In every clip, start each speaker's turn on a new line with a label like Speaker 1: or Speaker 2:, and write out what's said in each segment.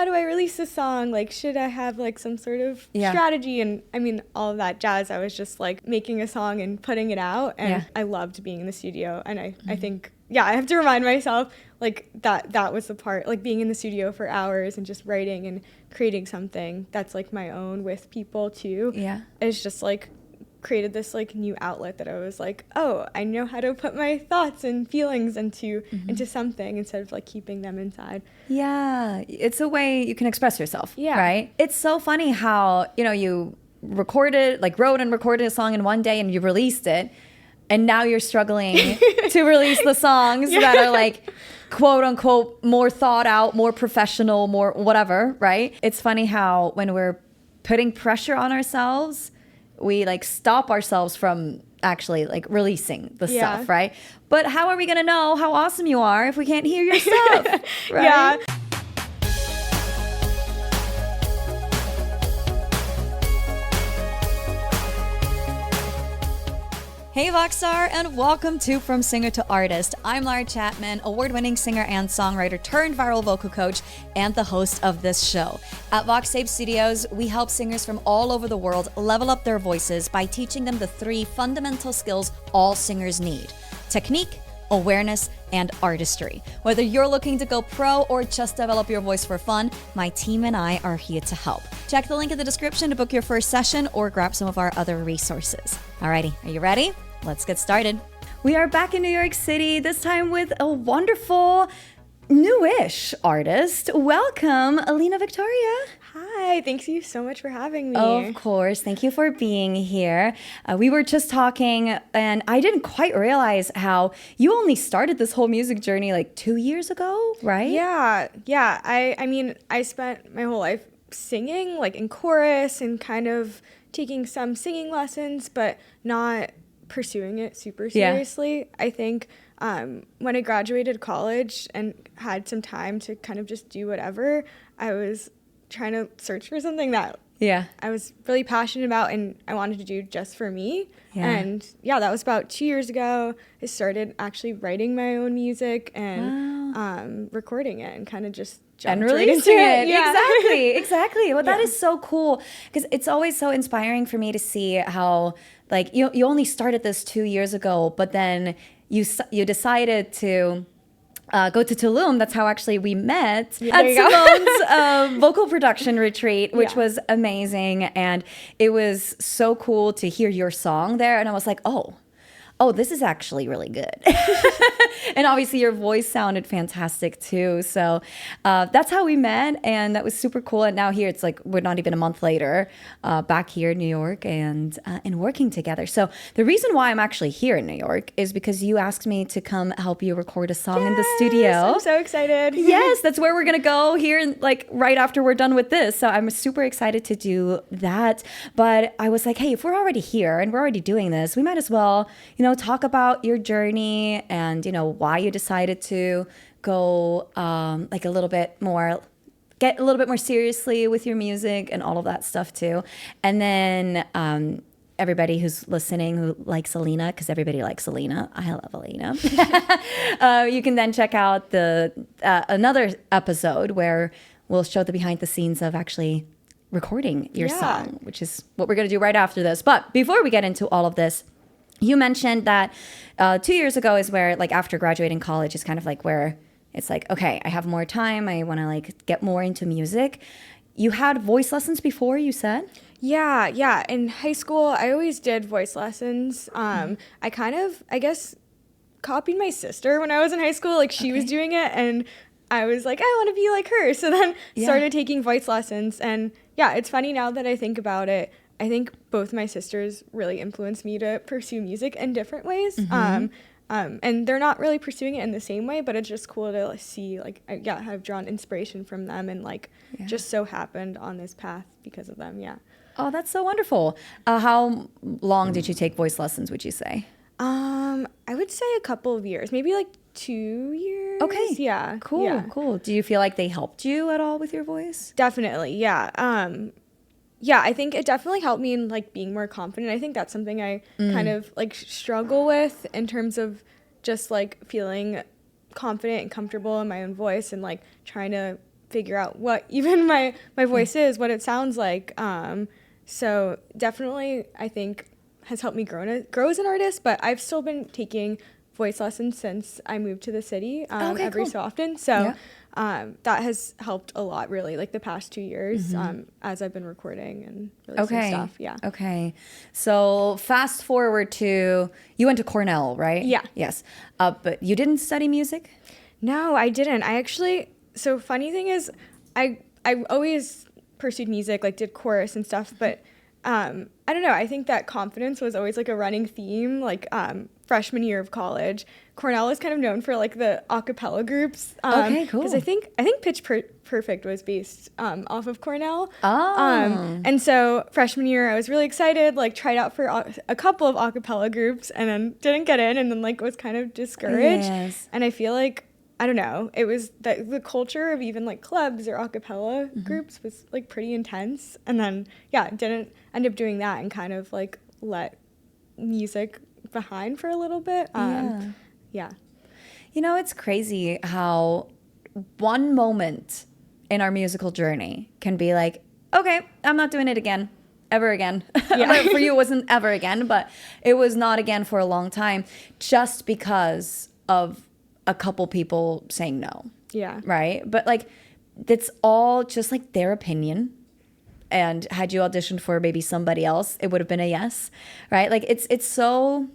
Speaker 1: how do I release this song? Like, should I have like some sort of strategy? And I mean, all of that jazz. I was just like making a song and putting it out. And I loved being in the studio. And I think, I have to remind myself like that was the part, like being in the studio for hours and just writing and creating something that's like my own with people too. Yeah. It's just like created this like new outlet that I was like, oh, I know how to put my thoughts and feelings into something instead of like keeping them inside.
Speaker 2: Yeah, it's a way you can express yourself, right? It's so funny how, you wrote and recorded a song in one day and you released it, and now you're struggling to release the songs that are like, quote unquote, more thought out, more professional, more whatever, right? It's funny how when we're putting pressure on ourselves, we like stop ourselves from actually like releasing the stuff, right? But how are we gonna know how awesome you are if we can't hear your stuff, right?
Speaker 1: Yeah.
Speaker 2: Hey Voxstar, and welcome to From Singer to Artist. I'm Lara Chapman, award-winning singer and songwriter turned viral vocal coach and the host of this show. At VoxTape Studios, we help singers from all over the world level up their voices by teaching them the 3 fundamental skills all singers need: technique, awareness, and artistry. Whether you're looking to go pro or just develop your voice for fun, my team and I are here to help. Check the link in the description to book your first session or grab some of our other resources. Alrighty, are you ready? Let's get started. We are back in New York City, this time with a wonderful, newish artist. Welcome, Alina Victoria.
Speaker 1: Hi, thanks you so much for having me.
Speaker 2: Of course, thank you for being here. We were just talking, and I didn't quite realize how you only started this whole music journey like 2 years ago, right?
Speaker 1: Yeah. I mean, I spent my whole life singing, like in chorus and kind of taking some singing lessons, but not pursuing it super seriously. I think when I graduated college and had some time to kind of just do whatever, I was trying to search for something that I was really passionate about and I wanted to do just for me. And that was about 2 years ago. I started actually writing my own music and recording it and kind of just jumped right into it.
Speaker 2: Yeah. Exactly. Well, that is so cool because it's always so inspiring for me to see how like you only started this 2 years ago, but then you decided to go to Tulum. That's how actually we met at Simone's vocal production retreat, which was amazing. And it was so cool to hear your song there. And I was like, oh, this is actually really good. And obviously your voice sounded fantastic too. So that's how we met. And that was super cool. And now here it's like, we're not even a month later, back here in New York and working together. So the reason why I'm actually here in New York is because you asked me to come help you record a song in the studio.
Speaker 1: I'm so excited.
Speaker 2: Yes, that's where we're going to go here like right after we're done with this. So I'm super excited to do that. But I was like, hey, if we're already here and we're already doing this, we might as well, talk about your journey and, why you decided to go get a little bit more seriously with your music and all of that stuff too. And then everybody who's listening who likes Alina, because everybody likes Alina. I love Alina. You can then check out the another episode where we'll show the behind the scenes of actually recording your song, which is what we're going to do right after this. But before we get into all of this, you mentioned that 2 years ago is where, like, after graduating college is kind of like where it's like, okay, I have more time. I want to, like, get more into music. You had voice lessons before, you said?
Speaker 1: Yeah. In high school, I always did voice lessons. I kind of, I guess, copied my sister when I was in high school. Like, she was doing it, and I was like, I want to be like her. So then started taking voice lessons. And, it's funny now that I think about it. I think both my sisters really influenced me to pursue music in different ways. And they're not really pursuing it in the same way, but it's just cool to see, like, I've drawn inspiration from them and, like, just so happened on this path because of them,
Speaker 2: Oh, that's so wonderful. How long did you take voice lessons, would you say?
Speaker 1: I would say a couple of years, maybe, like, 2 years.
Speaker 2: Okay.
Speaker 1: Yeah.
Speaker 2: Cool. Do you feel like they helped you at all with your voice?
Speaker 1: Definitely, yeah. I think it definitely helped me in, like, being more confident. I think that's something I kind of, like, struggle with in terms of just, like, feeling confident and comfortable in my own voice and, like, trying to figure out what even my voice is, what it sounds like. So definitely, I think has helped me grow as an artist. But I've still been taking voice lessons since I moved to the city every so often. So that has helped a lot, really, like the past 2 years as I've been recording and releasing stuff. Yeah.
Speaker 2: Okay. So fast forward to, you went to Cornell, right?
Speaker 1: Yeah.
Speaker 2: Yes. But you didn't study music?
Speaker 1: No, I didn't. I actually, so funny thing is, I always pursued music, like did chorus and stuff, but I don't know. I think that confidence was always like a running theme, like freshman year of college. Cornell was kind of known for like the a cappella groups.
Speaker 2: Okay, cool.
Speaker 1: Because I think Pitch Perfect was based off of Cornell.
Speaker 2: Oh.
Speaker 1: And so freshman year, I was really excited, like tried out for a couple of a cappella groups and then didn't get in and then like was kind of discouraged.
Speaker 2: Yes.
Speaker 1: And I feel like, I don't know, it was the culture of even like clubs or a cappella groups was like pretty intense. And then, didn't end up doing that and kind of like let music behind for a little bit. Yeah.
Speaker 2: You know, it's crazy how one moment in our musical journey can be like, okay, I'm not doing it again, ever again.
Speaker 1: Yeah.
Speaker 2: For you, it wasn't ever again, but it was not again for a long time just because of a couple people saying no.
Speaker 1: Yeah.
Speaker 2: Right? But like, that's all just like their opinion. And had you auditioned for maybe somebody else, it would have been a yes. Right? Like it's so,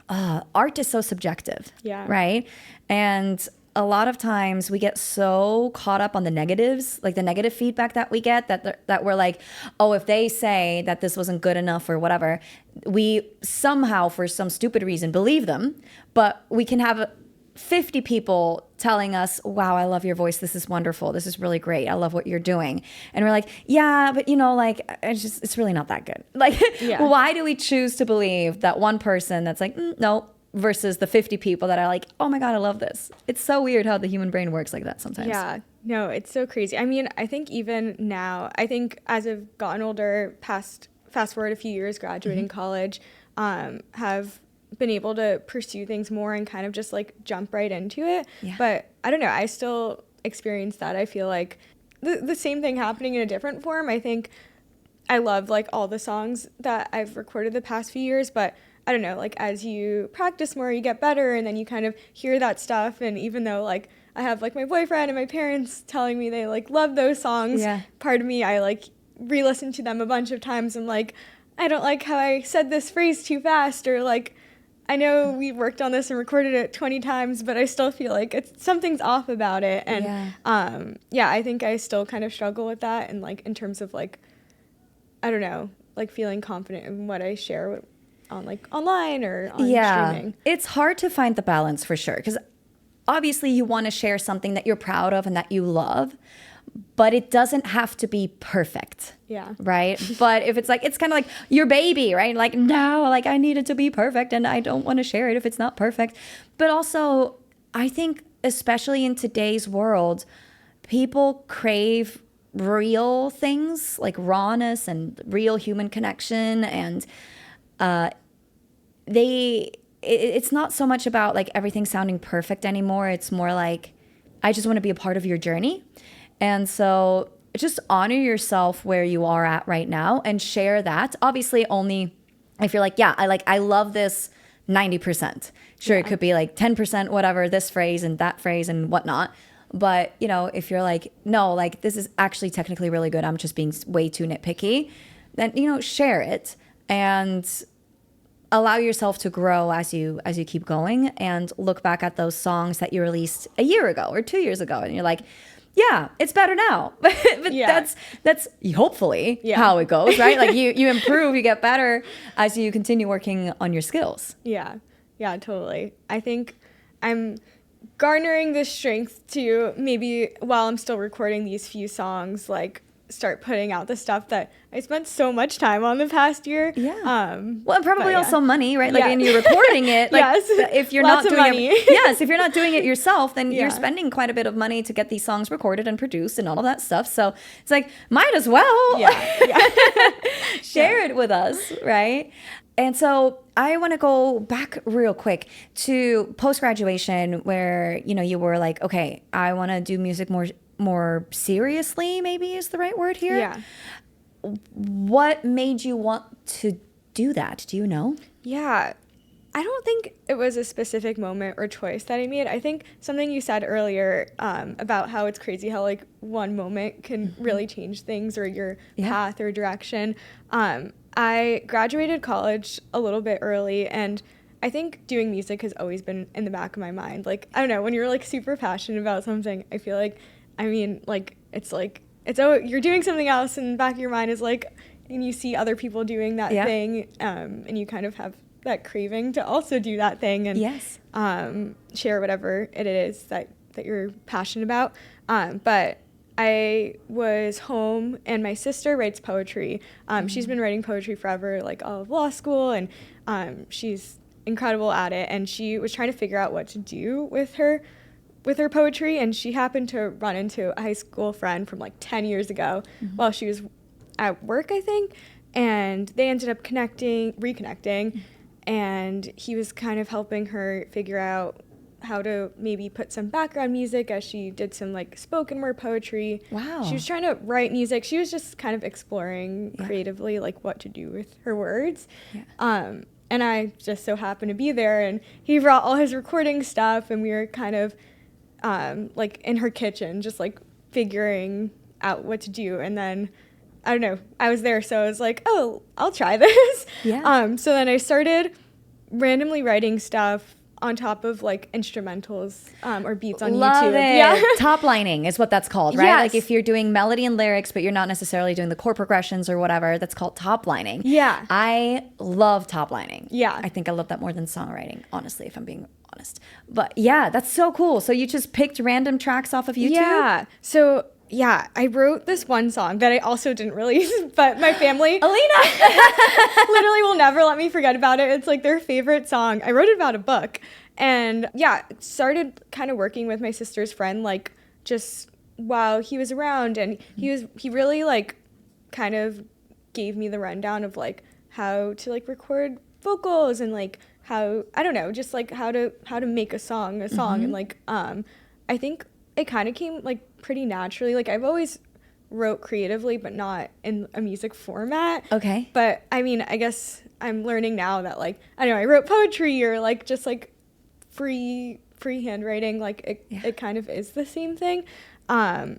Speaker 2: art is so subjective.
Speaker 1: Yeah.
Speaker 2: Right? And a lot of times we get so caught up on the negatives, like the negative feedback that we get, that we're like, oh, if they say that this wasn't good enough or whatever, we somehow, for some stupid reason, believe them. But we can have 50 people telling us, wow, I love your voice. This is wonderful. This is really great. I love what you're doing. And we're like, yeah, but you know, like, it's really not that good. Like, why do we choose to believe that one person that's like, no, versus the 50 people that are like, oh my God, I love this. It's so weird how the human brain works like that sometimes.
Speaker 1: Yeah, no, it's so crazy. I mean, I think even now, I think as I've gotten older, fast forward a few years, graduating college, have been able to pursue things more and kind of just like jump right into it. Yeah. But I don't know, I still experience that. I feel like the same thing happening in a different form. I think I love like all the songs that I've recorded the past few years, but I don't know, like as you practice more, you get better and then you kind of hear that stuff. And even though like I have like my boyfriend and my parents telling me they like love those songs, part of me, I like re-listen to them a bunch of times and like, I don't like how I said this phrase too fast, or like, I know we worked on this and recorded it 20 times, but I still feel like something's off about it. And I think I still kind of struggle with that. And like in terms of like, I don't know, like feeling confident in what I share on like online or on streaming.
Speaker 2: It's hard to find the balance for sure. Because obviously you want to share something that you're proud of and that you love, but it doesn't have to be perfect.
Speaker 1: Yeah.
Speaker 2: Right? But if it's like, it's kind of like your baby, right? Like, no, like I need it to be perfect and I don't want to share it if it's not perfect. But also, I think, especially in today's world, people crave real things like rawness and real human connection. And it's not so much about like everything sounding perfect anymore. It's more like, I just want to be a part of your journey. And so just honor yourself where you are at right now and share that. Obviously, only if you're like, I love this 90%. Sure, it could be like 10%, whatever, this phrase and that phrase and whatnot. But, you know, if you're like, no, like this is actually technically really good, I'm just being way too nitpicky, then, you know, share it and allow yourself to grow as you keep going, and look back at those songs that you released a year ago or 2 years ago. And you're like, yeah, it's better now. but that's hopefully how it goes, right? Like you improve, you get better as you continue working on your skills.
Speaker 1: Yeah, totally. I think I'm garnering the strength to maybe, while I'm still recording these few songs, like start putting out the stuff that I spent so much time on the past year.
Speaker 2: Yeah. Well, and probably also money, right? Like, and you're recording it. Like, if you're
Speaker 1: Lots
Speaker 2: not
Speaker 1: of
Speaker 2: doing
Speaker 1: money.
Speaker 2: it, if you're not doing it yourself, then you're spending quite a bit of money to get these songs recorded and produced and all of that stuff. So it's like, might as well share it with us, right? And so I want to go back real quick to post-graduation where, you know, you were like, okay, I want to do music more more seriously, maybe is the right word here.
Speaker 1: Yeah.
Speaker 2: What made you want to do that? Do you know?
Speaker 1: Yeah. I don't think it was a specific moment or choice that I made. I think something you said earlier about how it's crazy how like one moment can really change things or your path or direction. I graduated college a little bit early, and I think doing music has always been in the back of my mind. Like, I don't know, when you're like super passionate about something, I feel like, you're doing something else, and the back of your mind is like, and you see other people doing that thing, and you kind of have that craving to also do that thing and share whatever it is that you're passionate about. But I was home, and my sister writes poetry. She's been writing poetry forever, like all of law school, and she's incredible at it. And she was trying to figure out what to do with her poetry, and she happened to run into a high school friend from like 10 years ago while she was at work, I think, and they ended up reconnecting, and he was kind of helping her figure out how to maybe put some background music as she did some like spoken word poetry.
Speaker 2: Wow.
Speaker 1: She was trying to write music. She was just kind of exploring creatively like what to do with her words. And I just so happened to be there, and he brought all his recording stuff, and we were kind of like in her kitchen just like figuring out what to do. And then I don't know, I was there, so I was like, oh, I'll try this. So then I started randomly writing stuff on top of like instrumentals or beats on
Speaker 2: Love
Speaker 1: YouTube.
Speaker 2: It. Top lining is what that's called, right?
Speaker 1: Yes.
Speaker 2: Like if you're doing melody and lyrics, but you're not necessarily doing the chord progressions or whatever, that's called top lining.
Speaker 1: Yeah.
Speaker 2: I love top lining.
Speaker 1: Yeah.
Speaker 2: I think I love that more than songwriting, honestly, if I'm being honest. But yeah, that's so cool. So you just picked random tracks off of YouTube?
Speaker 1: Yeah. So yeah, I wrote this one song that I also didn't release, but my family,
Speaker 2: Alina,
Speaker 1: literally will never let me forget about it. It's like their favorite song. I wrote it about a book, and yeah, started kind of working with my sister's friend, like just while he was around, and he really like kind of gave me the rundown of like how to like record vocals and like how, I don't know, just like how to make a song, and like I think it kind of came like pretty naturally. Like I've always wrote creatively, but not in a music format.
Speaker 2: Okay.
Speaker 1: But I mean, I guess I'm learning now that like, I don't know, I wrote poetry or like just like free handwriting, like it kind of is the same thing.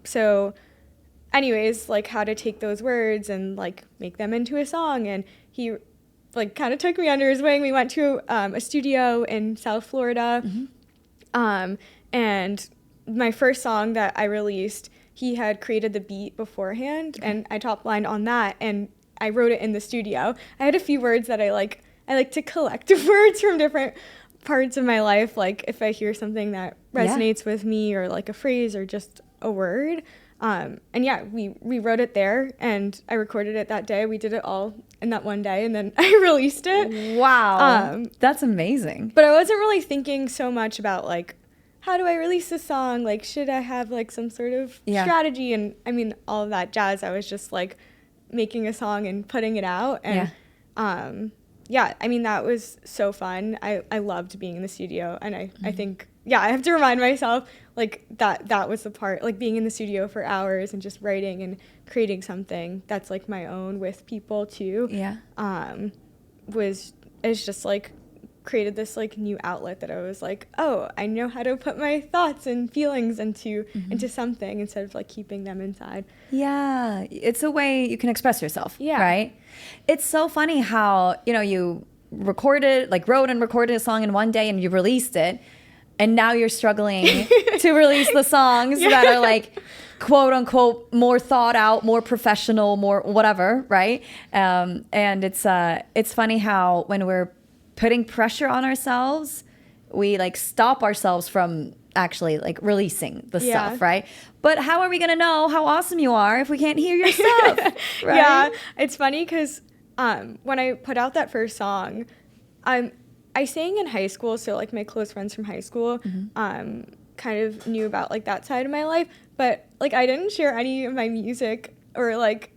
Speaker 1: So anyways, like how to take those words and like make them into a song. And he like kind of took me under his wing. We went to a studio in South Florida. And my first song that I released, he had created the beat beforehand, and I top lined on that, and I wrote it in the studio. I had a few words that I like to collect words from different parts of my life, like if I hear something that resonates with me, or like a phrase or just a word. And yeah, we wrote it there, and I recorded it that day. We did it all in that one day, and then I released it.
Speaker 2: Wow. That's amazing.
Speaker 1: But I wasn't really thinking so much about like, how do I release this song? Like, should I have like some sort of strategy? And I mean, all of that jazz. I was just like making a song and putting it out. And I mean, that was so fun. I loved being in the studio. And I think, I have to remind myself like that was the part, like being in the studio for hours and just writing and creating something that's like my own with people too. It's just like created this like new outlet that I was like, oh, I know how to put my thoughts and feelings into something instead of like keeping them inside. Yeah,
Speaker 2: it's a way you can express yourself. Right. It's so funny how, you know, you wrote and recorded a song in one day and you released it, and now you're struggling to release the songs that are like quote unquote more thought out, more professional, more whatever, right? And it's funny how when we're putting pressure on ourselves, we like stop ourselves from actually like releasing the stuff, right? But how are we gonna know how awesome you are if we can't hear your stuff? Right?
Speaker 1: Yeah, it's funny because when I put out that first song, I sang in high school, so like my close friends from high school kind of knew about like that side of my life, but like I didn't share any of my music or like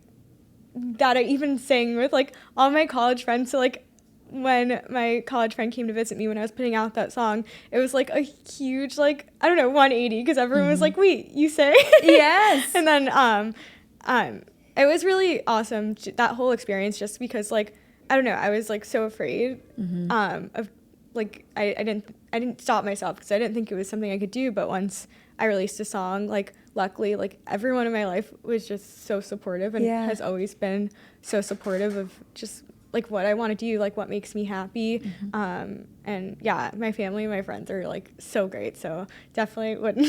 Speaker 1: that I even sang with like all my college friends. So like when my college friend came to visit me when I was putting out that song, it was like a huge, like, I don't know, 180, because everyone was like, wait, you say?
Speaker 2: Yes.
Speaker 1: And then it was really awesome, that whole experience, just because, like, I don't know, I was like so afraid of, like, I didn't stop myself because I didn't think it was something I could do. But once I released a song, like, luckily, like, everyone in my life was just so supportive and has always been so supportive of just like what I want to do, like what makes me happy. And yeah, my family and my friends are like so great. So definitely wouldn't.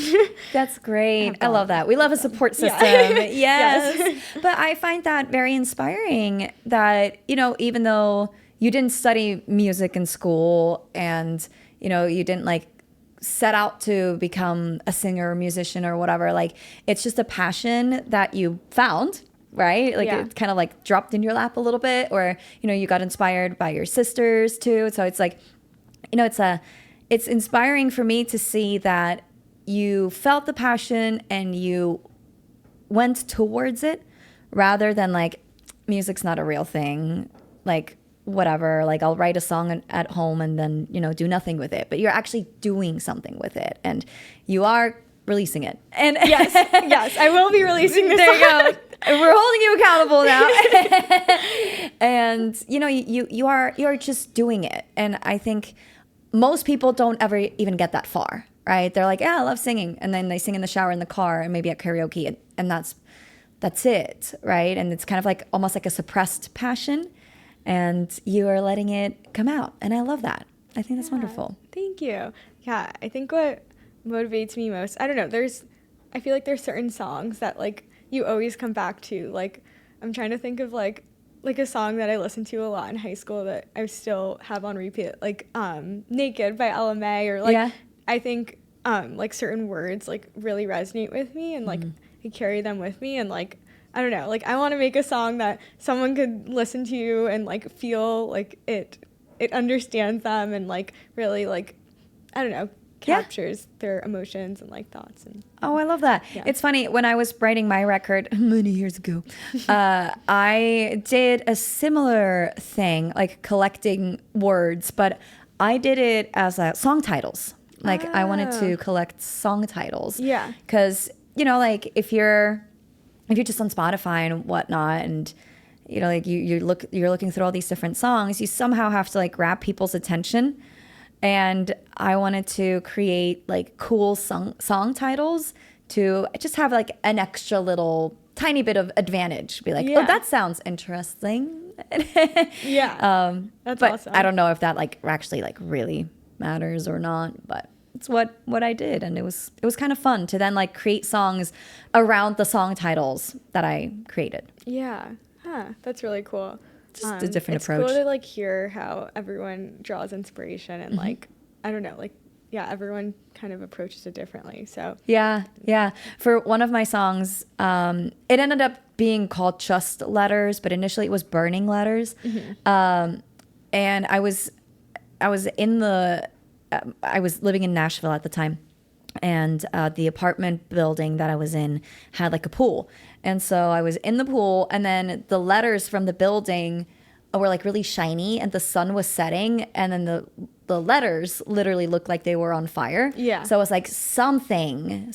Speaker 2: That's great. I love that. We love a support system. Yes. But I find that very inspiring that, you know, even though you didn't study music in school and, you know, you didn't like set out to become a singer or musician or whatever, like it's just a passion that you found, right? Like it kind of like dropped in your lap a little bit, or, you know, you got inspired by your sisters too. So it's like, you know, it's inspiring for me to see that you felt the passion and you went towards it rather than like, music's not a real thing. Like, whatever, like I'll write a song at home and then, you know, do nothing with it. But you're actually doing something with it and you are releasing it. And
Speaker 1: yes, I will be releasing this.
Speaker 2: There you go. We're holding you accountable now. And you know, you are just doing it. And I think most people don't ever even get that far, right? They're like, yeah, I love singing. And then they sing in the shower, in the car, and maybe at karaoke, and that's it, right? And it's kind of like almost like a suppressed passion. And you are letting it come out. And I love that. I think that's wonderful.
Speaker 1: Thank you. Yeah, I think what motivates me most, I don't know, I feel like there's certain songs that like you always come back to. Like, I'm trying to think of like a song that I listened to a lot in high school that I still have on repeat, like Naked by Ella May, or like I think like certain words like really resonate with me, and like I carry them with me, and like I don't know, like I want to make a song that someone could listen to and like feel like it understands them and like really like, I don't know, captures their emotions and like thoughts. And
Speaker 2: oh, I love that. It's funny, when I was writing my record many years ago, I did a similar thing, like collecting words, but I did it as song titles. Like I wanted to collect song titles. Yeah. Because, you know, like if you're just on Spotify and whatnot, and you know, like you're looking through all these different songs, you somehow have to like grab people's attention. And I wanted to create like cool song titles to just have like an extra little tiny bit of advantage. Be like, oh, that sounds interesting.
Speaker 1: That's
Speaker 2: but
Speaker 1: awesome.
Speaker 2: I don't know if that like actually like really matters or not, but it's what I did, and it was kind of fun to then like create songs around the song titles that I created.
Speaker 1: Yeah, that's really cool.
Speaker 2: Just a different approach.
Speaker 1: It's cool to like hear how everyone draws inspiration and like I don't know, like everyone kind of approaches it differently. So
Speaker 2: yeah. For one of my songs, it ended up being called Just Letters, but initially it was Burning Letters, and I was living in Nashville at the time, and the apartment building that I was in had like a pool. And so I was in the pool, and then the letters from the building were like really shiny, and the sun was setting, and then the letters literally looked like they were on fire. Yeah. So it was like something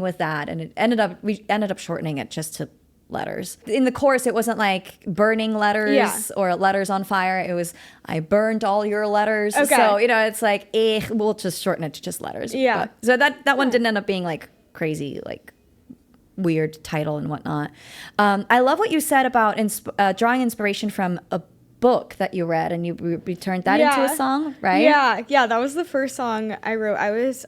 Speaker 2: with that, and we ended up shortening it just to letters. In the chorus, it wasn't like burning letters or letters on fire. It was, I burned all your letters. Okay. So, you know, it's like, we'll just shorten it to just letters. Yeah. So that one didn't end up being like crazy, like weird title and whatnot. I love what you said about drawing inspiration from a book that you read, and you turned that into a song, right?
Speaker 1: Yeah, that was the first song I wrote. I was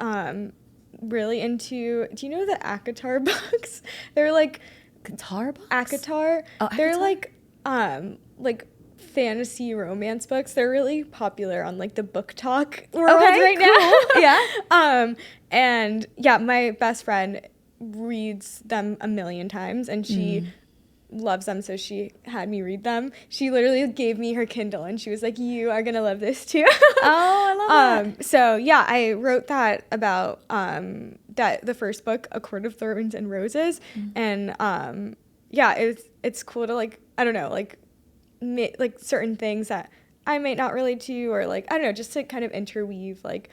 Speaker 1: really into, do you know the ACOTAR books? They're like
Speaker 2: guitar books?
Speaker 1: ACOTAR.
Speaker 2: Oh,
Speaker 1: they're like fantasy romance books. They're really popular on like the book talk world right now. Yeah. And yeah, my best friend reads them a million times, and she loves them, so she had me read them. She literally gave me her Kindle, and she was like, you are gonna love this too.
Speaker 2: Oh, I love that.
Speaker 1: So yeah, I wrote that about the first book, A Court of Thorns and Roses, and yeah, it's cool to like, I don't know, like certain things that I might not relate to, or like, I don't know, just to kind of interweave like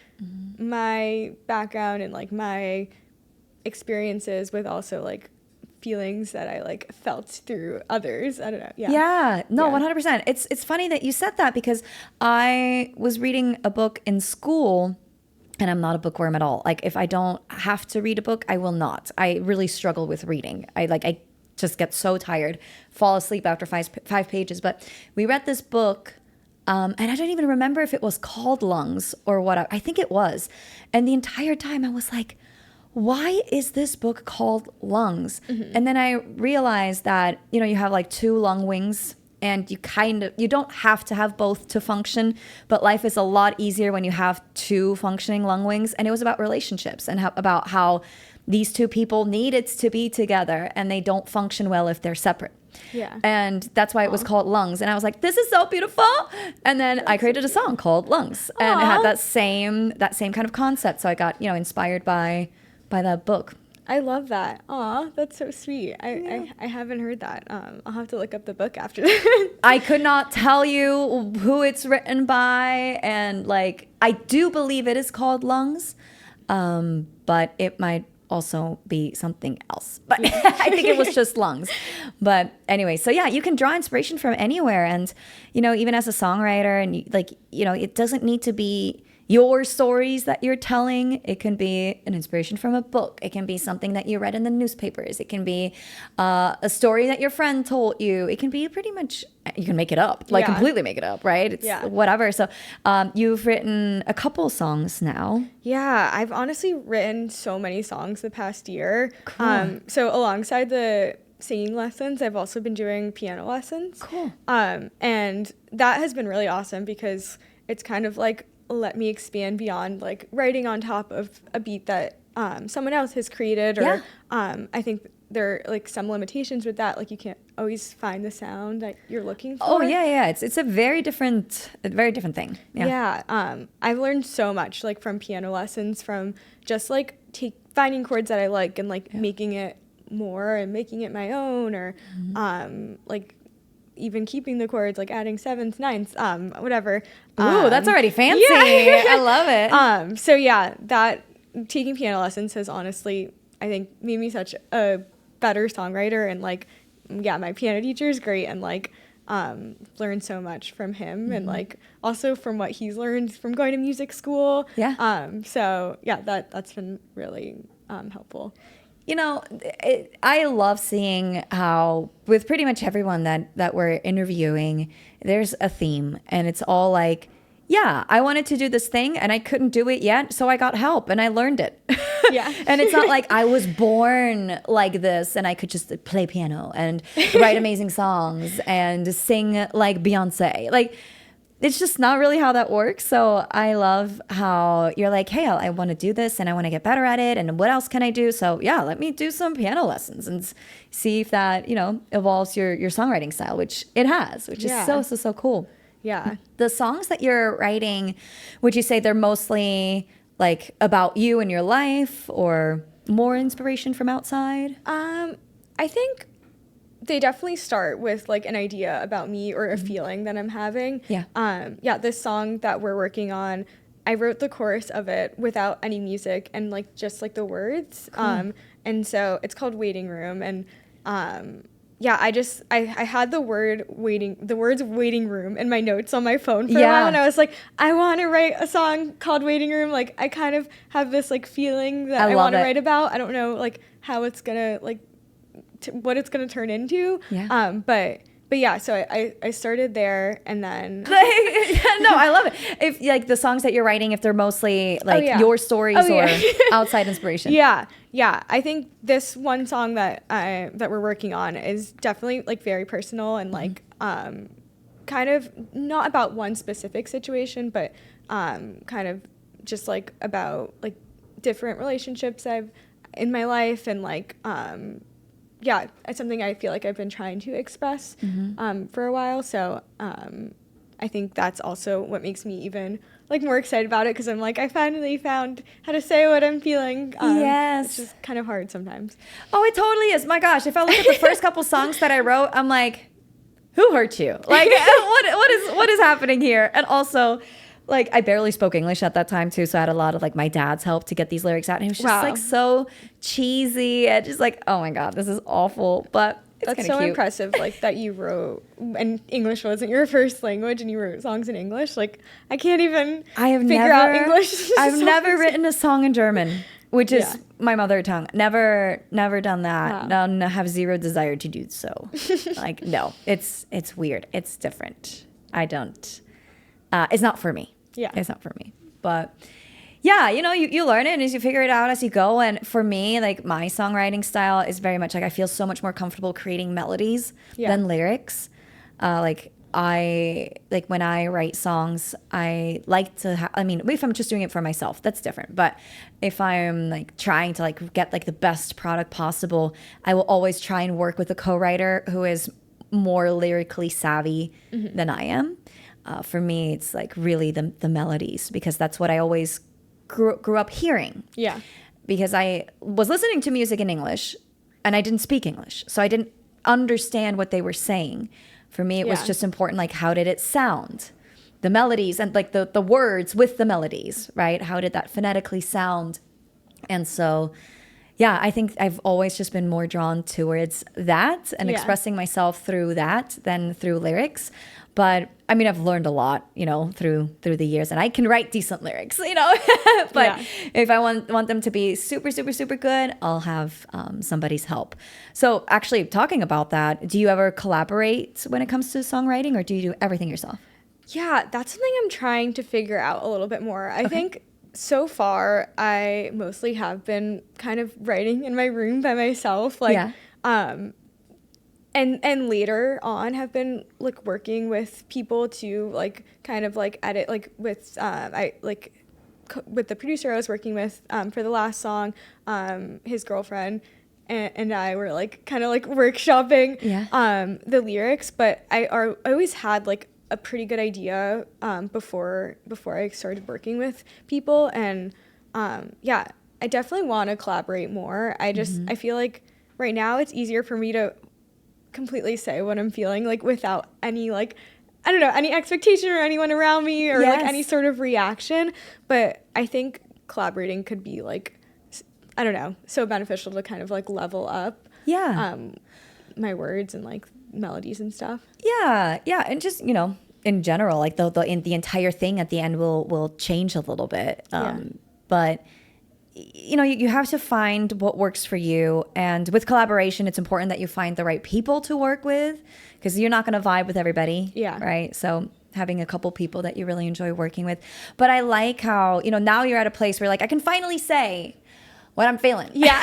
Speaker 1: my background and like my experiences with also like feelings that I like felt through others. I don't know. Yeah.
Speaker 2: Yeah. No, 100%. It's funny that you said that, because I was reading a book in school, and I'm not a bookworm at all. Like, if I don't have to read a book, I will not. I really struggle with reading. I just get so tired, fall asleep after five pages. But we read this book, and I don't even remember if it was called Lungs or what. I think it was. And the entire time I was like, why is this book called Lungs? And then I realized that, you have like two lung wings, and you don't have to have both to function, but life is a lot easier when you have two functioning lung wings. And it was about relationships and about how these two people needed to be together, and they don't function well if they're separate.
Speaker 1: Yeah.
Speaker 2: And that's why it was called Lungs. And I was like, this is so beautiful. And then I created a song called Lungs. And it had that same kind of concept. So I got, inspired by that book.
Speaker 1: I love that. Aw, that's so sweet. I haven't heard that. I'll have to look up the book after that.
Speaker 2: I could not tell you who it's written by. And like, I do believe it is called Lungs. But it might also be something else. But I think it was just Lungs. But anyway, so yeah, you can draw inspiration from anywhere. And, even as a songwriter, and it doesn't need to be your stories that you're telling. It can be an inspiration from a book. It can be something that you read in the newspapers. It can be a story that your friend told you. It can be pretty much, you can make it up, completely make it up, right? It's whatever. So you've written a couple songs now.
Speaker 1: Yeah, I've honestly written so many songs the past year.
Speaker 2: Cool.
Speaker 1: So alongside the singing lessons, I've also been doing piano lessons.
Speaker 2: Cool.
Speaker 1: And that has been really awesome, because it's kind of like let me expand beyond like writing on top of a beat that someone else has created, or I think there are like some limitations with that, like you can't always find the sound that you're looking for.
Speaker 2: Oh yeah, it's a very different thing.
Speaker 1: I've learned so much like from piano lessons, from just like finding chords that I like and like making it more and making it my own, or like even keeping the chords, like adding sevenths, ninths, whatever.
Speaker 2: Ooh, that's already fancy. Yeah. I love it.
Speaker 1: So yeah, that taking piano lessons has honestly, I think, made me such a better songwriter. And like, yeah, my piano teacher is great, and like learned so much from him, and like also from what he's learned from going to music school. So yeah, that's been really helpful.
Speaker 2: I love seeing how with pretty much everyone that we're interviewing, there's a theme, and it's all like, yeah, I wanted to do this thing and I couldn't do it yet, so I got help and I learned it.
Speaker 1: Yeah.
Speaker 2: And it's not like I was born like this and I could just play piano and write amazing songs and sing like Beyonce. Like, it's just not really how that works. So I love how you're like, hey, I want to do this and I want to get better at it. And what else can I do? So yeah, let me do some piano lessons and see if that, evolves your songwriting style, which it has, which is so cool.
Speaker 1: Yeah.
Speaker 2: The songs that you're writing, would you say they're mostly like about you and your life, or more inspiration from outside?
Speaker 1: I think they definitely start with like an idea about me or a feeling that I'm having. This song that we're working on, I wrote the chorus of it without any music and like just like the words.
Speaker 2: Cool.
Speaker 1: And so it's called Waiting Room. And I had the words waiting room in my notes on my phone for a while, and I was like, I want to write a song called Waiting Room. Like, I kind of have this like feeling that I want to write about. I don't know like how it's gonna like what it's gonna turn into. But yeah, so I started there, and then
Speaker 2: no, I love it. If like the songs that you're writing, if they're mostly like your stories or outside inspiration.
Speaker 1: Yeah, I think this one song that we're working on is definitely like very personal, and like kind of not about one specific situation, but kind of just like about like different relationships I've in my life, and like it's something I feel like I've been trying to express for a while. So I think that's also what makes me even like more excited about it, because I'm like, I finally found how to say what I'm feeling. It's just kind of hard sometimes.
Speaker 2: Oh, it totally is. My gosh, if I look at the first couple songs that I wrote, I'm like, who hurt you? Like, what is happening here? And also, like, I barely spoke English at that time too, so I had a lot of like my dad's help to get these lyrics out, and it was just like so cheesy and just like, oh my god, this is awful. But
Speaker 1: that's so cute. Impressive, like that you wrote, and English wasn't your first language, and you wrote songs in English. Like, I can't even figure out English.
Speaker 2: I've never written a song in German, which is my mother tongue. Never done that. Wow. No, have zero desire to do so. Like, no, it's weird. It's different. I don't. It's not for me. Yeah, it's not for me. But yeah, you know, you learn it and you figure it out as you go. And for me, like my songwriting style is very much like I feel so much more comfortable creating melodies than lyrics. Like when I write songs, I like to I mean, if I'm just doing it for myself, that's different. But if I'm like trying to like get like the best product possible, I will always try and work with a co-writer who is more lyrically savvy than I am. For me, it's like really the melodies, because that's what I always grew up hearing. Yeah. Because I was listening to music in English and I didn't speak English. So I didn't understand what they were saying. For me, it was just important, like, how did it sound? The melodies and like the words with the melodies, right? How did that phonetically sound? And so, yeah, I think I've always just been more drawn towards that and expressing myself through that than through lyrics. But I mean, I've learned a lot, you know, through the years, and I can write decent lyrics, you know. But if I want them to be super, super, super good, I'll have somebody's help. So actually, talking about that, do you ever collaborate when it comes to songwriting, or do you do everything yourself?
Speaker 1: Yeah, that's something I'm trying to figure out a little bit more. I think so far, I mostly have been kind of writing in my room by myself, like, and later on have been like working with people to like kind of like edit, like with with the producer I was working with for the last song, his girlfriend and I were like kind of like workshopping the lyrics, but I always had like a pretty good idea before I started working with people, and I definitely want to collaborate more. I feel like right now it's easier for me to completely say what I'm feeling, like without any like, I don't know, any expectation or anyone around me or like any sort of reaction. But I think collaborating could be like, I don't know, so beneficial to kind of like level up my words and like melodies and stuff.
Speaker 2: Yeah, and just, you know, in general, like the entire thing at the end will change a little bit. But you know, you have to find what works for you. And with collaboration, it's important that you find the right people to work with, because you're not going to vibe with everybody. Yeah. Right. So having a couple people that you really enjoy working with. But I like how, you know, now you're at a place where like, I can finally say what I'm feeling. Yeah.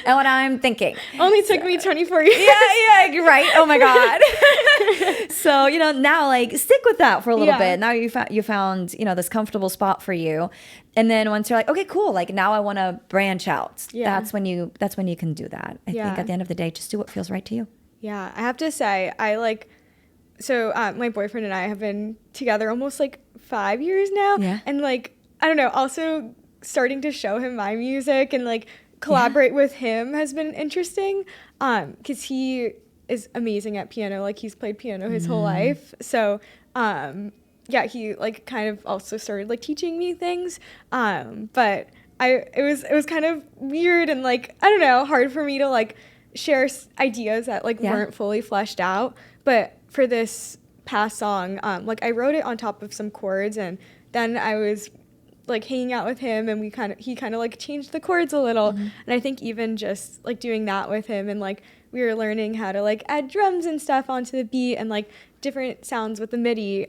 Speaker 2: And what I'm thinking.
Speaker 1: Only took me 24 years.
Speaker 2: Yeah, you're right. Oh my God. So, you know, now like stick with that for a little bit. Now you found, you know, this comfortable spot for you. And then once you're like, okay, cool. Like now I want to branch out. Yeah. That's when you can do that. I think at the end of the day, just do what feels right to you.
Speaker 1: Yeah. I have to say, my boyfriend and I have been together almost like 5 years now. Yeah. And like, I don't know, also starting to show him my music and like collaborate with him has been interesting, because he is amazing at piano. Like he's played piano his whole life. So he like kind of also started like teaching me things, but it was kind of weird and like, I don't know, hard for me to like share ideas that like weren't fully fleshed out. But for this past song, like I wrote it on top of some chords, and then I was like hanging out with him, and he kind of like changed the chords a little. And I think even just like doing that with him, and like we were learning how to like add drums and stuff onto the beat and like different sounds with the MIDI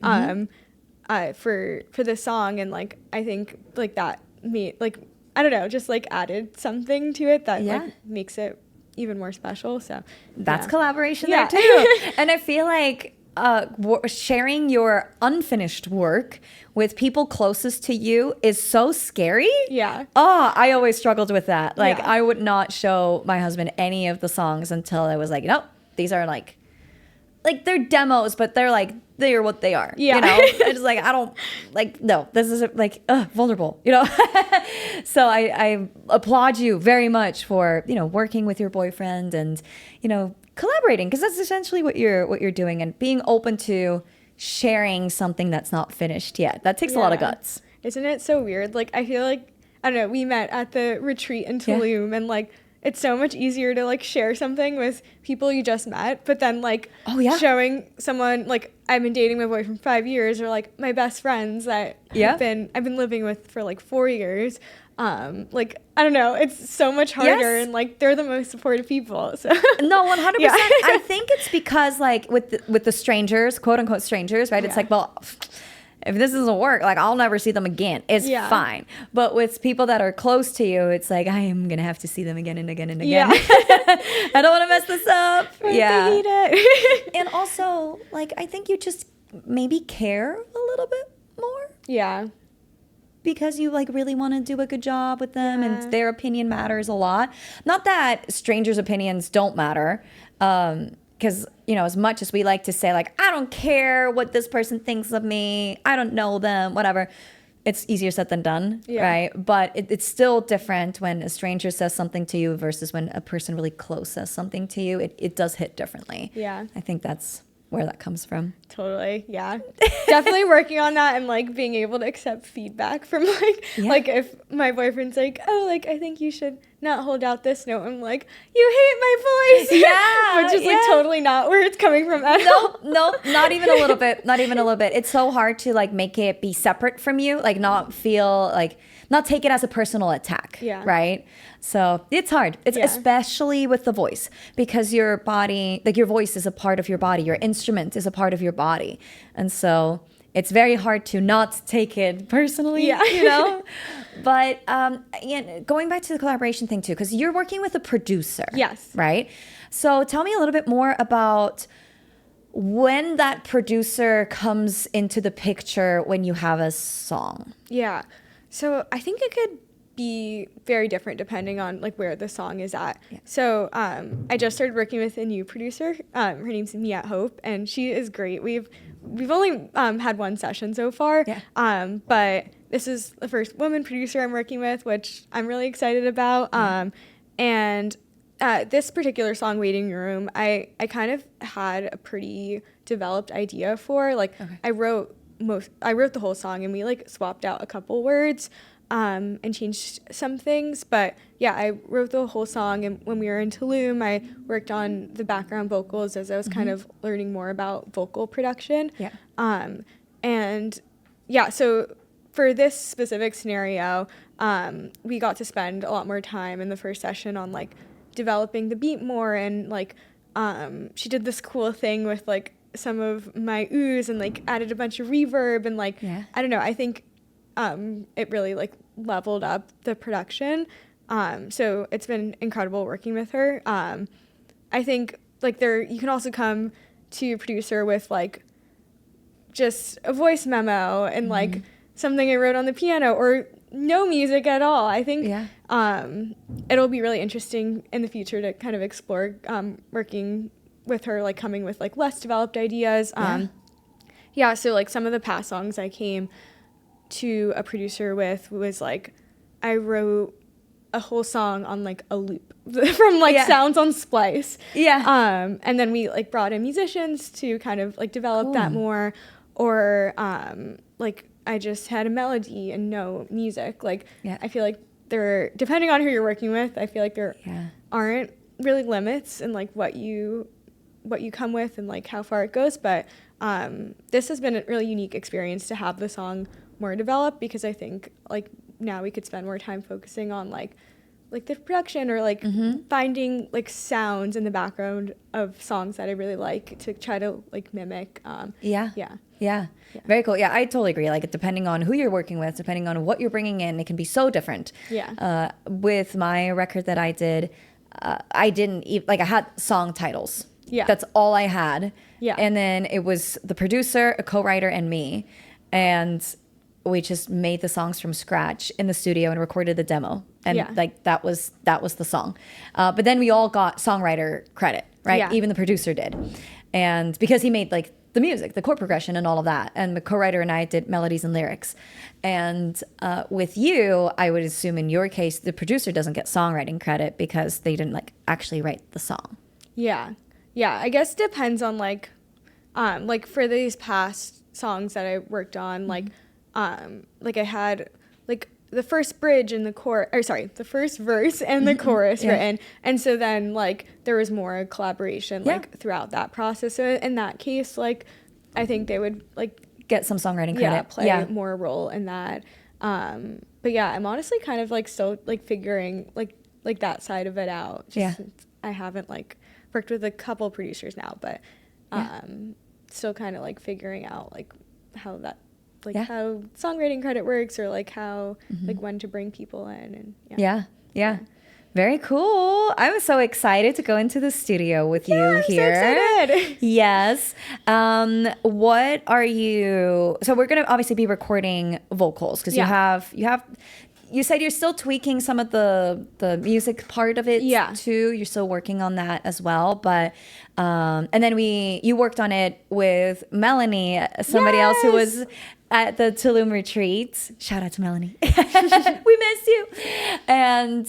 Speaker 1: for this song. And like I think like that made like, I don't know, just like added something to it that like makes it even more special. So
Speaker 2: that's collaboration there too. And I feel like sharing your unfinished work with people closest to you is so scary. Yeah. Oh, I always struggled with that. Like I would not show my husband any of the songs until I was like, nope, these are like they're demos, but they're what they are. Yeah. You know, I just like, I don't like, no, this is like vulnerable, you know? So I applaud you very much for, you know, working with your boyfriend and, you know, collaborating, because that's essentially what you're doing, and being open to sharing something that's not finished yet. That takes a lot of guts.
Speaker 1: Isn't it so weird? Like, I feel like, I don't know, we met at the retreat in Tulum, and like, it's so much easier to like share something with people you just met, but then like showing someone, like, I've been dating my boyfriend for 5 years, or like my best friends that I've been living with for like 4 years. Like, I don't know, it's so much harder, and like they're the most supportive people. So
Speaker 2: no, 100%. I think it's because like with the strangers, quote unquote strangers, right? It's like, well, if this doesn't work, like, I'll never see them again. It's fine. But with people that are close to you, it's like, I am going to have to see them again and again and again. I don't want to mess this up.
Speaker 1: I hate it.
Speaker 2: And also, like, I think you just maybe care a little bit more.
Speaker 1: Yeah.
Speaker 2: Because you like really want to do a good job with them, and their opinion matters a lot. Not that strangers' opinions don't matter. Because, you know, as much as we like to say, like, I don't care what this person thinks of me, I don't know them, whatever, it's easier said than done, right? But it's still different when a stranger says something to you versus when a person really close says something to you. It does hit differently.
Speaker 1: Yeah.
Speaker 2: I think that's where that comes from.
Speaker 1: Totally. Yeah. Definitely working on that, and like being able to accept feedback from like if my boyfriend's like, oh, like, I think you should not hold out this note, I'm like, you hate my voice.
Speaker 2: Yeah.
Speaker 1: Which is like totally not where it's coming from at all.
Speaker 2: Nope, not even a little bit. Not even a little bit. It's so hard to like make it be separate from you, like not feel like, not take it as a personal attack.
Speaker 1: Yeah.
Speaker 2: Right? So it's hard. It's especially with the voice, because your body, like your voice is a part of your body. Your instrument is a part of your body. And so it's very hard to not take it personally, you know? But going back to the collaboration thing too, because you're working with a producer.
Speaker 1: Yes.
Speaker 2: Right? So tell me a little bit more about when that producer comes into the picture when you have a song.
Speaker 1: Yeah. So I think it could be very different depending on like where the song is at. Yeah. So I just started working with a new producer. Her name's Mia Hope, and she is great. We've only had one session so far, but this is the first woman producer I'm working with, which I'm really excited about. And this particular song, Waiting Room, I kind of had a pretty developed idea for. Like, I wrote the whole song, and we like swapped out a couple words and changed some things. But yeah, I wrote the whole song, and when we were in Tulum, I worked on the background vocals as I was kind of learning more about vocal production. Yeah. And yeah, so for this specific scenario, we got to spend a lot more time in the first session on like developing the beat more, and like she did this cool thing with like some of my oohs and like added a bunch of reverb, and like I don't know, I think it really like leveled up the production. So it's been incredible working with her. I think like you can also come to a producer with like just a voice memo and like something I wrote on the piano, or no music at all. I think it'll be really interesting in the future to kind of explore working with her, like coming with like less developed ideas. So like some of the past songs I came to a producer with was like, I wrote a whole song on like a loop from like sounds on Splice. And then we like brought in musicians to kind of like develop that more, or like I just had a melody and no music. Like I feel like depending on who you're working with, I feel like there aren't really limits in like what you come with and like how far it goes. But this has been a really unique experience to have the song more developed, because I think like now we could spend more time focusing on like the production, or like finding like sounds in the background of songs that I really like to try to like mimic. Very cool. Yeah, I totally agree. Like depending on who you're working with, depending on what you're bringing in, it can be so different. With my record that I did, I didn't I had song titles. That's all I had. And then it was the producer, a co-writer, and me, and we just made the songs from scratch in the studio and recorded the demo. And like that was the song. But then we all got songwriter credit, right? Even the producer did. And because he made like the music, the chord progression and all of that. And the co-writer and I did melodies and lyrics. And with you, I would assume in your case, the producer doesn't get songwriting credit because they didn't like actually write the song. Yeah, I guess depends on like for these past songs that I worked on, like I had like the first bridge and the the first verse and the chorus written, and so then like there was more collaboration like throughout that process. So in that case, like I think they would like
Speaker 2: get some songwriting credit,
Speaker 1: play more role in that. But yeah, I'm honestly kind of like still like figuring like that side of it out. Just since I haven't like worked with a couple producers now, but still kind of like figuring out like how that how songwriting credit works, or like how like when to bring people in, and
Speaker 2: very cool. I'm so excited to go into the studio with you here.
Speaker 1: I'm so excited.
Speaker 2: Yes. What are you? So we're gonna obviously be recording vocals because you said you're still tweaking some of the music part of it too. You're still working on that as well. But and then you worked on it with Melanie, somebody else who was at the Tulum retreat. Shout out to Melanie. We miss you. And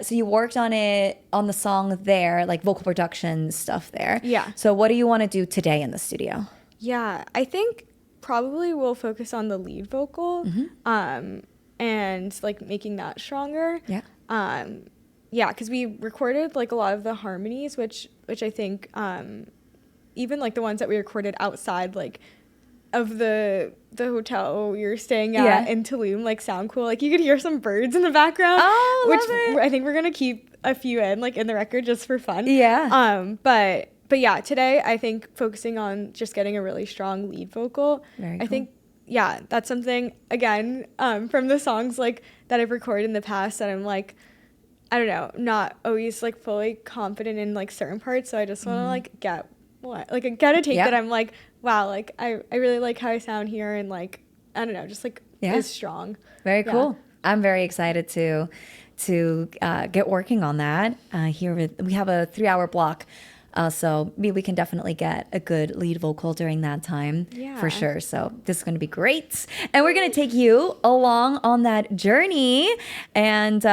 Speaker 2: so you worked on the song there, like vocal production stuff there.
Speaker 1: Yeah.
Speaker 2: So what do you want to do today in the studio?
Speaker 1: Yeah, I think probably we'll focus on the lead vocal. And like making that stronger. Because we recorded like a lot of the harmonies, which I think even like the ones that we recorded outside like of the hotel we were staying at in Tulum like sound cool. Like you could hear some birds in the background, which I think we're gonna keep a few in the record just for fun. But yeah, today I think focusing on just getting a really strong lead vocal.
Speaker 2: Very cool.
Speaker 1: I think that's something, again, from the songs like that I've recorded in the past that I'm like, I don't know, not always like fully confident in like certain parts. So I just want to like get a take that I'm like, wow, like I really like how I sound here, and like, I don't know, just like is strong.
Speaker 2: Very cool. I'm very excited to get working on that. We have a 3-hour block. So we can definitely get a good lead vocal during that time for sure. So this is going to be great. And we're going to take you along on that journey. And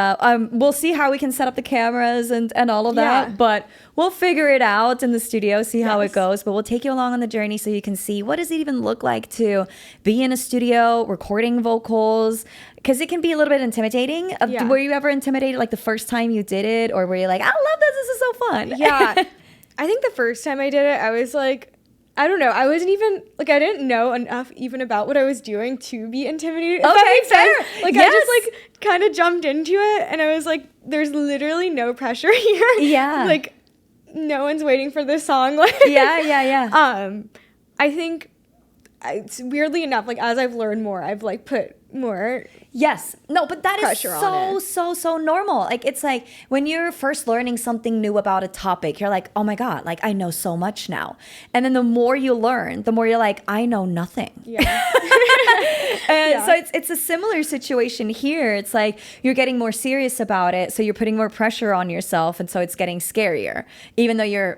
Speaker 2: we'll see how we can set up the cameras and all of that. But we'll figure it out in the studio, see how it goes. But we'll take you along on the journey so you can see what does it even look like to be in a studio recording vocals. Because it can be a little bit intimidating. Were you ever intimidated like the first time you did it? Or were you like, I love this. This is so fun.
Speaker 1: Yeah. I think the first time I did it, I was like, I don't know. I wasn't even, like, I didn't know enough even about what I was doing to be intimidated. If that makes sense. Like, I just, like, kind of jumped into it, and I was like, there's literally no pressure here.
Speaker 2: Yeah.
Speaker 1: Like, no one's waiting for this song. Like, I think, it's weirdly enough, like, as I've learned more, I've, like, put more
Speaker 2: but that is so normal. Like, it's like when you're first learning something new about a topic, you're like, oh my god, like I know so much now. And then the more you learn, the more you're like, I know nothing. So it's a similar situation here. It's like you're getting more serious about it, so you're putting more pressure on yourself, and so it's getting scarier, even though you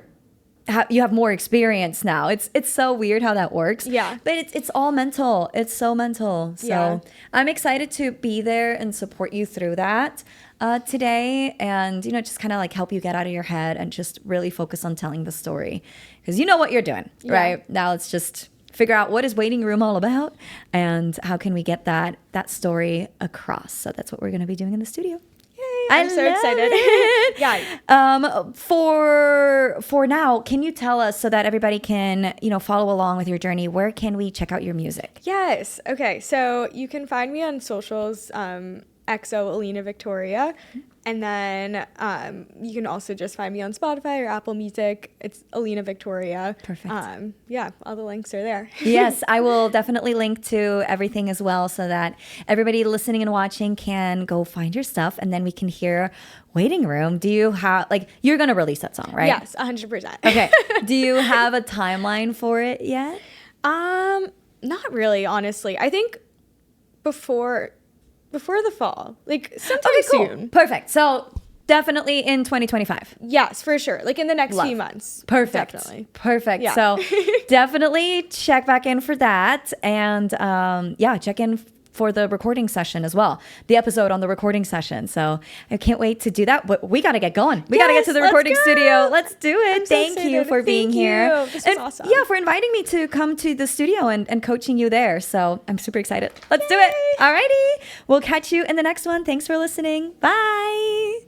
Speaker 2: have more experience now. It's so weird how that works. But it's all mental. It's so mental. So I'm excited to be there and support you through that today, and just kind of like help you get out of your head and just really focus on telling the story, because you know what you're doing right now. Let's just figure out what is Waiting Room all about, and how can we get that story across. So that's what we're going to be doing in the studio.
Speaker 1: I'm so excited.
Speaker 2: For now, can you tell us, so that everybody can, follow along with your journey, where can we check out your music?
Speaker 1: Yes. Okay. So you can find me on socials, XO Alina Victoria. And then you can also just find me on Spotify or Apple Music. It's Alina Victoria.
Speaker 2: Perfect.
Speaker 1: All the links are there.
Speaker 2: Yes, I will definitely link to everything as well, so that everybody listening and watching can go find your stuff, and then we can hear Waiting Room. Do you have, you're going to release that song, right?
Speaker 1: Yes, 100%.
Speaker 2: Okay. Do you have a timeline for it yet?
Speaker 1: Not really, honestly. I think before the fall, like sometime soon.
Speaker 2: Perfect. So definitely in 2025.
Speaker 1: Yes, for sure. Like in the next few months.
Speaker 2: Perfect.
Speaker 1: Definitely.
Speaker 2: Perfect. Yeah. So definitely check back in for that, and check in for the recording session as well, the episode on the recording session. So I can't wait to do that. But we got to get going. We got to get to the recording studio. Let's do it. Thank you for being here.
Speaker 1: This was awesome.
Speaker 2: Yeah, for inviting me to come to the studio and coaching you there. So I'm super excited. Let's do it. Alrighty. We'll catch you in the next one. Thanks for listening. Bye.